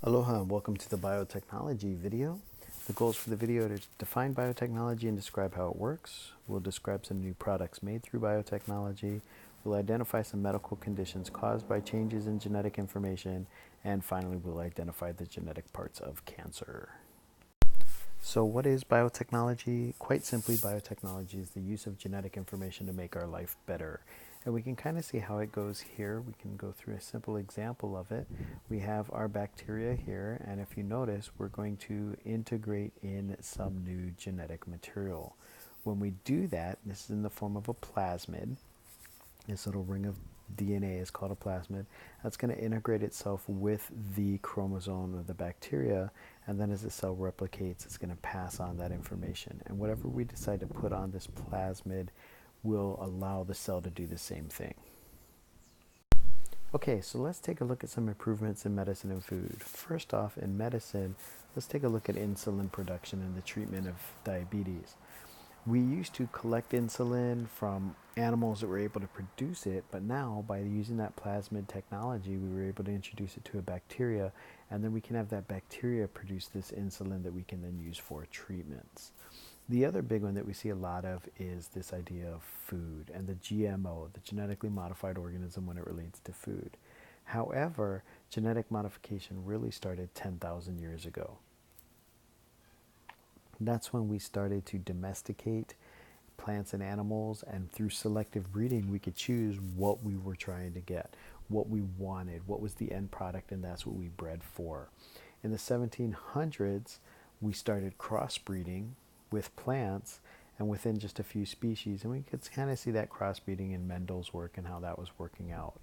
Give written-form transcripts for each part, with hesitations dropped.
Aloha and welcome to the biotechnology video. The goals for the video are to define biotechnology and describe how it works. We'll describe some new products made through biotechnology. We'll identify some medical conditions caused by changes in genetic information. And finally, we'll identify the genetic parts of cancer. So what is biotechnology? Quite simply, biotechnology is the use of genetic information to make our life better. And we can kind of see how it goes here. We can go through a simple example of it. We have our bacteria here, and if you notice, we're going to integrate in some new genetic material. When we do that, this is in the form of a plasmid. This little ring of DNA is called a plasmid. That's going to integrate itself with the chromosome of the bacteria, and then as the cell replicates, it's going to pass on that information. And whatever we decide to put on this plasmid will allow the cell to do the same thing. Okay, so let's take a look at some improvements in medicine and food. First off, in medicine, let's take a look at insulin production and the treatment of diabetes. We used to collect insulin from animals that were able to produce it, but now by using that plasmid technology, we were able to introduce it to a bacteria, and then we can have that bacteria produce this insulin that we can then use for treatments. The other big one that we see a lot of is this idea of food and the GMO, the genetically modified organism, when it relates to food. However, genetic modification really started 10,000 years ago. That's when we started to domesticate plants and animals, and through selective breeding we could choose what we were trying to get, what we wanted, what was the end product, and that's what we bred for. In the 1700s, we started crossbreeding with plants and within just a few species, and we could kind of see that crossbreeding in Mendel's work and how that was working out.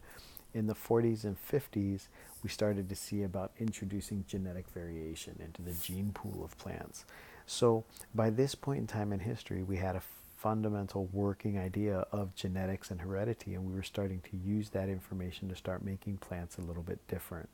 In the 40s and 50s, we started to see about introducing genetic variation into the gene pool of plants. So by this point in time in history, we had a fundamental working idea of genetics and heredity, and we were starting to use that information to start making plants a little bit different.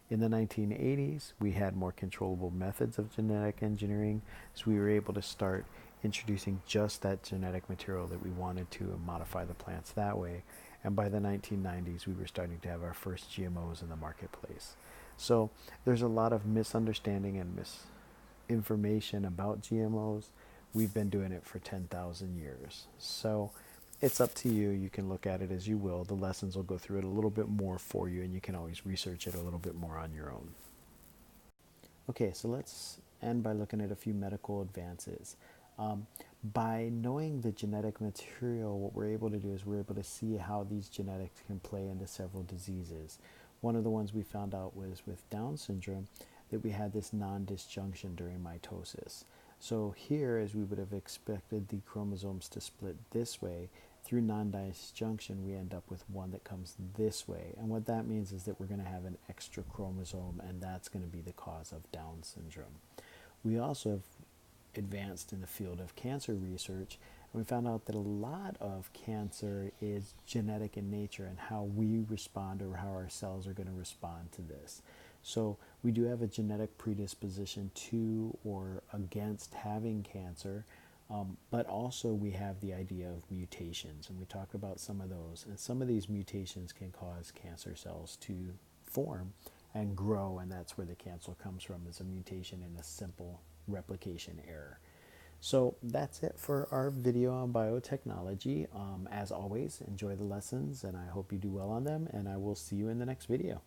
In the 1980s, we had more controllable methods of genetic engineering, so we were able to start introducing just that genetic material that we wanted to and modify the plants that way. And by the 1990s, we were starting to have our first GMOs in the marketplace. So there's a lot of misunderstanding and misinformation about GMOs. We've been doing it for 10,000 years. So it's up to you. You can look at it as you will. The lessons will go through it a little bit more for you, and you can always research it a little bit more on your own. Okay, so let's end by looking at a few medical advances. By knowing the genetic material, what we're able to do is we're able to see how these genetics can play into several diseases. One of the ones we found out was with Down syndrome, that we had this non-disjunction during mitosis. So here, as we would have expected the chromosomes to split this way, through non-disjunction we end up with one that comes this way. And what that means is that we're going to have an extra chromosome, and that's going to be the cause of Down syndrome. We also have advanced in the field of cancer research, and we found out that a lot of cancer is genetic in nature and how we respond or how our cells are going to respond to this. So we do have a genetic predisposition to or against having cancer, but also we have the idea of mutations, and we talked about some of those. And some of these mutations can cause cancer cells to form and grow, and that's where the cancer comes from, is a mutation in a simple replication error. So that's it for our video on biotechnology. As always, enjoy the lessons, and I hope you do well on them, and I will see you in the next video.